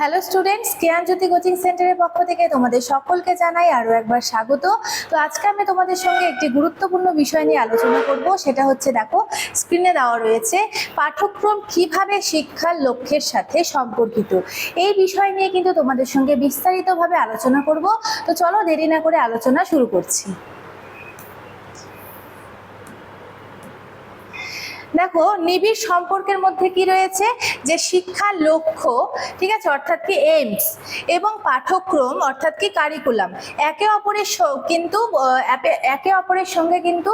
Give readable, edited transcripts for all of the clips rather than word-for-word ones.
Hello students, জ্ঞানজ্যোতি coaching সেন্টারের পক্ষ থেকে তোমাদের সকলকে জানাই আরও একবার স্বাগত। তো আজকে আমি তোমাদের সঙ্গে একটি গুরুত্বপূর্ণ বিষয় নিয়ে আলোচনা করব। সেটা হচ্ছে, দেখো স্ক্রিনে দেওয়া রয়েছে পাঠ্যক্রম কিভাবে শিক্ষার লক্ষ্যের সাথে সম্পর্কিত। এই বিষয় নিয়ে কিন্তু তোমাদের সঙ্গে বিস্তারিতভাবে আলোচনা করব। তো চলো দেরি না করে আলোচনা শুরু করছি। দেখো, নিবিড় সম্পর্কের মধ্যে কি রয়েছে, যে শিক্ষার লক্ষ্য, ঠিক আছে, অর্থাৎ কি এইমস, এবং পাঠ্যক্রম অর্থাৎ কি কারিকুলাম একে অপরের সঙ্গে কিন্তু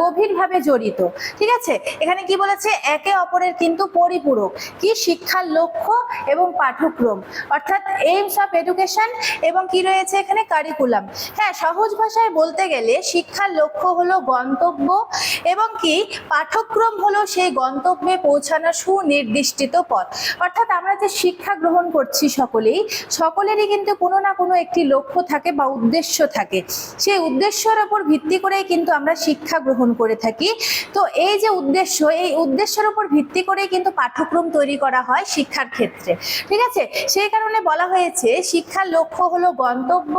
গভীরভাবে জড়িত। ঠিক আছে, এখানে কি বলেছে, একে অপরের কিন্তু পরিপূরক। কি শিক্ষার লক্ষ্য এবং পাঠ্যক্রম অর্থাৎ এইমস অফ এডুকেশন, এবং কি রয়েছে এখানে কারিকুলাম। হ্যাঁ, সহজ ভাষায় বলতে গেলে শিক্ষার লক্ষ্য হলো গন্তব্য, এবং কি পাঠ্যক্রম হলো সেই গন্তব্যে পৌঁছানোর সুনির্দিষ্ট পথ। অর্থাৎ আমরা যে শিক্ষা গ্রহণ করছি সকলেরই কিন্তু কোনো না কোনো একটি লক্ষ্য থাকে বা উদ্দেশ্য থাকে। সেই উদ্দেশ্যের উপর ভিত্তি করেই কিন্তু আমরা শিক্ষা গ্রহণ করে থাকি। তো এই যে উদ্দেশ্য, এই উদ্দেশ্যের উপর ভিত্তি করেই কিন্তু পাঠ্যক্রম তৈরি করা হয় শিক্ষার ক্ষেত্রে। ঠিক আছে, সেই কারণে বলা হয়েছে শিক্ষার লক্ষ্য হলো গন্তব্য,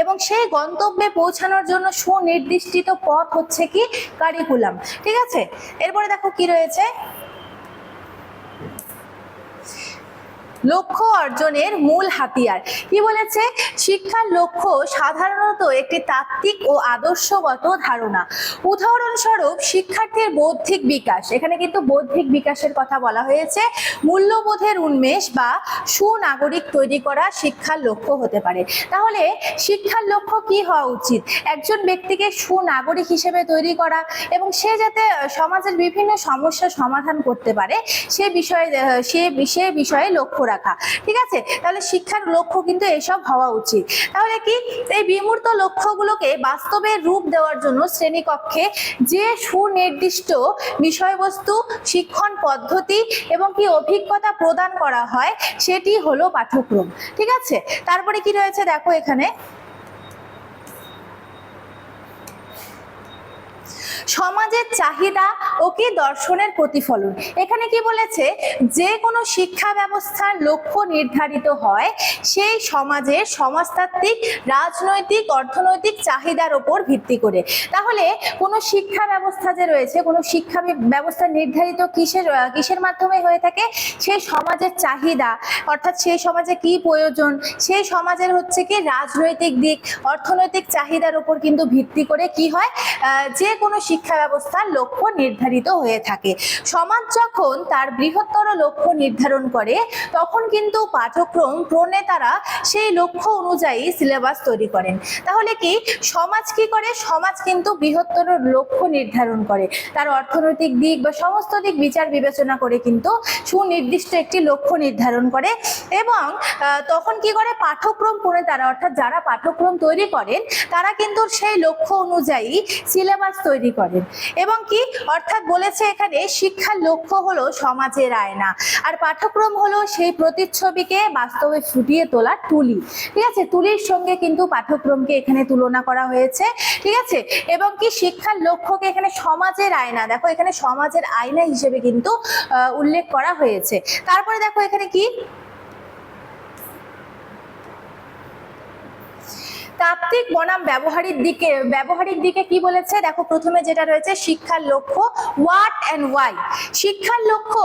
এবং সেই গন্তব্যে পৌঁছানোর জন্য সুনির্দিষ্ট পথ হচ্ছে কি কারিকুলাম। ঠিক আছে, এরপরে দেখো কি রয়েছে, লক্ষ্য অর্জনের মূল হাতিয়ার। কি বলেছে, শিক্ষার লক্ষ্য সাধারণত একটি তাত্ত্বিক ও আদর্শগত ধারণা। উদাহরণস্বরূপ শিক্ষার্থীর বৌদ্ধিক বিকাশ, এখানে কিন্তু বৌদ্ধিক বিকাশের কথা বলা হয়েছে। মূল্যবোধের উন্মেষ বা সুনাগরিক তৈরি করা শিক্ষার লক্ষ্য হতে পারে। তাহলে শিক্ষার লক্ষ্য কি হওয়া উচিত, একজন ব্যক্তিকে সুনাগরিক হিসেবে তৈরি করা, এবং সে যাতে সমাজের বিভিন্ন সমস্যা সমাধান করতে পারে সে বিষয়ে লক্ষ্য রাখা। ঠিক আছে, তাহলে শিক্ষার লক্ষ্য কিন্তু এসব হওয়া উচিত। তাহলে কি, এই বিমূর্ত লক্ষ্যগুলোকে বাস্তবে রূপ দেওয়ার জন্য শ্রেণীকক্ষে যে সুনির্দিষ্ট বিষয়বস্তু, শিক্ষণ পদ্ধতি এবং কি অভিজ্ঞতা প্রদান করা হয় সেটি হলো পাঠ্যক্রম। ঠিক আছে, তারপরে কি রয়েছে দেখো এখানে, সমাজের চাহিদা ও কি দর্শনের প্রতিফলন। এখানে কি বলেছে, যে কোনো শিক্ষা ব্যবস্থার লক্ষ্য নির্ধারিত হয় সেই সমাজের সমাজতাত্ত্বিক, রাজনৈতিক, অর্থনৈতিক চাহিদার উপর ভিত্তি করে। তাহলে কোনো শিক্ষা ব্যবস্থা যে রয়েছে, কোনো শিক্ষা ব্যবস্থা নির্ধারিত কিসের মাধ্যমে হয়ে থাকে, সেই সমাজের চাহিদা, অর্থাৎ সেই সমাজে কি প্রয়োজন, সেই সমাজের হচ্ছে কি রাজনৈতিক দিক, অর্থনৈতিক চাহিদার উপর কিন্তু ভিত্তি করে কি হয়, যে কোনো শিক্ষা ব্যবস্থার লক্ষ্য নির্ধারিত হয়ে থাকে। সমাজ যখন তার বৃহত্তর লক্ষ্য নির্ধারণ করে তখন কিন্তু পাঠ্যক্রম প্রণেতারা সেই লক্ষ্য অনুযায়ী সিলেবাস তৈরি করেন। তাহলে কি, সমাজ কি করে, সমাজ কিন্তু বৃহত্তর লক্ষ্য নির্ধারণ করে, তার অর্থনৈতিক দিক বা সমস্ত দিক বিচার বিবেচনা করে কিন্তু সুনির্দিষ্ট একটি লক্ষ্য নির্ধারণ করে, এবং তখন কি করে, পাঠ্যক্রম প্রণেতারা অর্থাৎ যারা পাঠ্যক্রম তৈরি করেন তারা কিন্তু সেই লক্ষ্য অনুযায়ী সিলেবাস তৈরি করেন। এবং কি, অর্থাৎ বলেছে এখানে শিক্ষার লক্ষ্য হলো সমাজের আয়না, আর পাঠ্যক্রম হলো সেই প্রতিচ্ছবিকে বাস্তবে ফুটিয়ে তোলার তুলি। ঠিক আছে, তুলির সঙ্গে কিন্তু পাঠ্যক্রমকে এখানে তুলনা করা হয়েছে। ঠিক আছে, এবং কি শিক্ষার লক্ষ্যকে এখানে সমাজের আয়না, দেখো এখানে সমাজের আয়না হিসেবে কিন্তু উল্লেখ করা হয়েছে। তারপরে দেখো এখানে কি, তাত্ত্বিক বনাম ব্যবহারিক দিকে কি বলেছে, দেখো প্রথমে যেটা রয়েছে শিক্ষার লক্ষ্য, হোয়াট এন্ড ওয়াই। শিক্ষার লক্ষ্য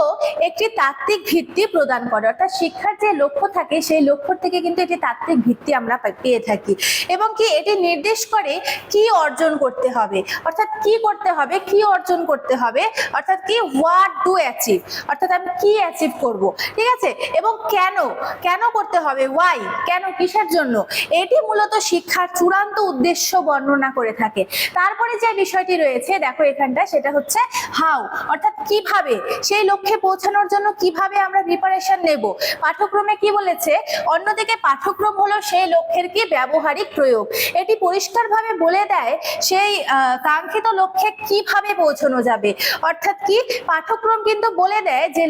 একটি তাত্ত্বিক ভিত্তি প্রদান করে, অর্থাৎ শিক্ষার যে লক্ষ্য থাকে সেই লক্ষ্য থেকে কিন্তু একটি তাত্ত্বিক ভিত্তি আমরা পেয়ে থাকি, এবং কি এটি নির্দেশ করে কি অর্জন করতে হবে, অর্থাৎ কি করতে হবে, কি অর্জন করতে হবে, অর্থাৎ কি হোয়াট টু অ্যাচিভ, অর্থাৎ আমি কি অ্যাচিভ করব। ঠিক আছে, এবং কেন করতে হবে, ওয়াই, কেন, কিসের জন্য, এটি মূলত শিক্ষার চূড়ান্ত উদ্দেশ্য বর্ণনা করে থাকে। তারপরে যে বিষয়টি রয়েছে দেখো এখানটা, সেটা হচ্ছে হাউ, অর্থাৎ কিভাবে, সেই লক্ষ্যে পৌঁছানোর জন্য কিভাবে আমরা প্রিপারেশন নেব। পাঠ্যক্রমে কি বলেছে, অন্যদিকে পাঠ্যক্রম হলো সেই লক্ষ্যের কি ব্যবহারিক প্রয়োগ। এটি পরিষ্কারভাবে বলে দেয় সেই কাঙ্ক্ষিত লক্ষ্যে কিভাবে পৌঁছানো যাবে, অর্থাৎ কি পাঠ্যক্রম কিন্তু বলে দেয় যে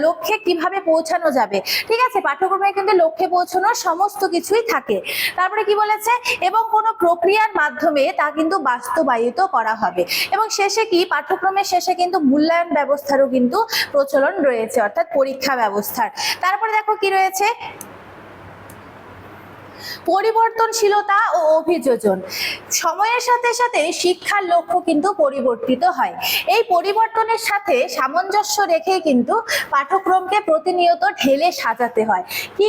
লক্ষ্যে কিভাবে পৌঁছানো যাবে। ঠিক আছে, পাঠ্যক্রমে কিন্তু লক্ষ্যে পৌঁছানোর সমস্ত কিছুই থাকে। তারপরে কি বলেছে এবং কোনো প্রক্রিয়ার মাধ্যমে তা কিন্তু বাস্তবায়িত করা হবে। এবং শেষে কি, পাঠ্যক্রমের শেষে কিন্তু মূল্যায়ন ব্যবস্থারও কিন্তু প্রচলন রয়েছে, অর্থাৎ পরীক্ষা ব্যবস্থার। তারপরে দেখো কি রয়েছে, পরিবর্তনশীলতা ও অভিযোজন। সময়ের সাথে সাথে শিক্ষার লক্ষ্য কিন্তু পরিবর্তিত হয়। এই পরিবর্তনের সাথে সামঞ্জস্য রেখে কিন্তু পাঠ্যক্রমকে প্রতিনিয়ত ঢেলে সাজাতে হয়।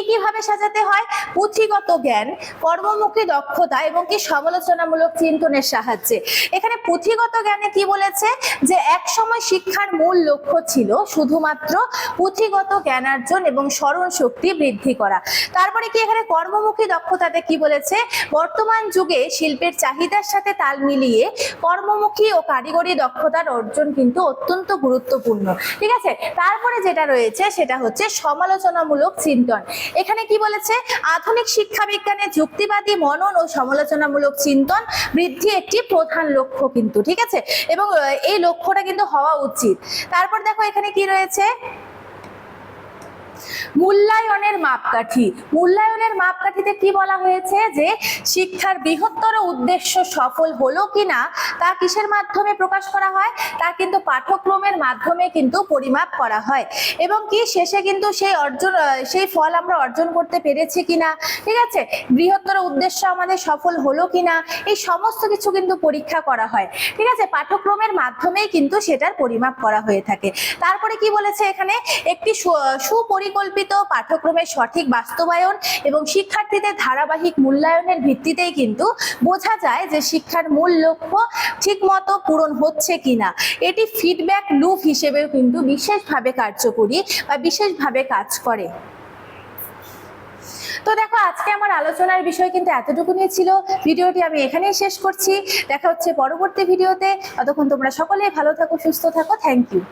কিভাবে সাজাতে হয়? পুঁথিগত জ্ঞান, কর্মমুখী দক্ষতা এবং কি সমালোচনামূলক চিন্তনের সাহায্যে। এখানে পুঁথিগত জ্ঞানে কি বলেছে, যে এক সময় শিক্ষার মূল লক্ষ্য ছিল শুধুমাত্র পুঁথিগত জ্ঞানার্জন এবং স্মরণ শক্তি বৃদ্ধি করা। তারপরে কি এখানে কর্মমুখী দক্ষতাতে কি বলেছে, বর্তমান যুগে শিল্পের চাহিদার সাথে তাল মিলিয়ে কর্মমুখী ও কারিগরি দক্ষতার অর্জন কিন্তু অত্যন্ত গুরুত্বপূর্ণ। ঠিক আছে, তারপরে যেটা রয়েছে সেটা হচ্ছে সমালোচনামূলক চিন্তন। এখানে কি বলেছে, আধুনিক শিক্ষা বিজ্ঞানে যুক্তিবাদী মনন ও সমালোচনামূলক চিন্তন বৃদ্ধি একটি প্রধান লক্ষ্য কিন্তু। ঠিক আছে, এবং এই লক্ষ্যটা কিন্তু হওয়া উচিত। তারপর দেখো এখানে কি রয়েছে, মূল্যায়নের মাপকাঠি। মূল্যায়নের মাপকাঠিতে কি বলা হয়েছে, যে শিক্ষার বৃহত্তর উদ্দেশ্য সফল হলো কিনা তা কিসের মাধ্যমে প্রকাশ করা হয়, তা কিন্তু পাঠ্যক্রমের মাধ্যমে কিন্তু পরিমাপ করা হয়। এবং কি শেষে কিন্তু সেই ফল আমরা অর্জন করতে পেরেছি কিনা, ঠিক আছে, বৃহত্তর উদ্দেশ্য আমাদের সফল হলো কিনা, এই সমস্ত কিছু কিন্তু পরীক্ষা করা হয়। ঠিক আছে, পাঠ্যক্রমের মাধ্যমেই কিন্তু সেটার পরিমাপ করা হয়ে থাকে। তারপরে কি বলেছে, এখানে একটি সুপরিকল্পিত পাঠ্যক্রমের সঠিক বাস্তবায়ন এবং শিক্ষার্থীদের ধারাবাহিক মূল্যায়নের ভিত্তিতেই কিন্তু বোঝা যায় যে শিক্ষার মূল লক্ষ্য ঠিকমতো পূরণ হচ্ছে কিনা। এটি ফিডব্যাক লুপ হিসেবেও কিন্তু বিশেষভাবে কার্যকরী বা বিশেষভাবে কাজ করে। তো দেখো, আজকে আমার আলোচনার বিষয় কিন্তু এতটুকুনি ছিল। ভিডিওটি আমি এখানেই শেষ করছি। দেখা হচ্ছে পরবর্তী ভিডিওতে। ততক্ষণ তোমরা সকলেই ভালো থাকো, সুস্থ থাকো। Thank you.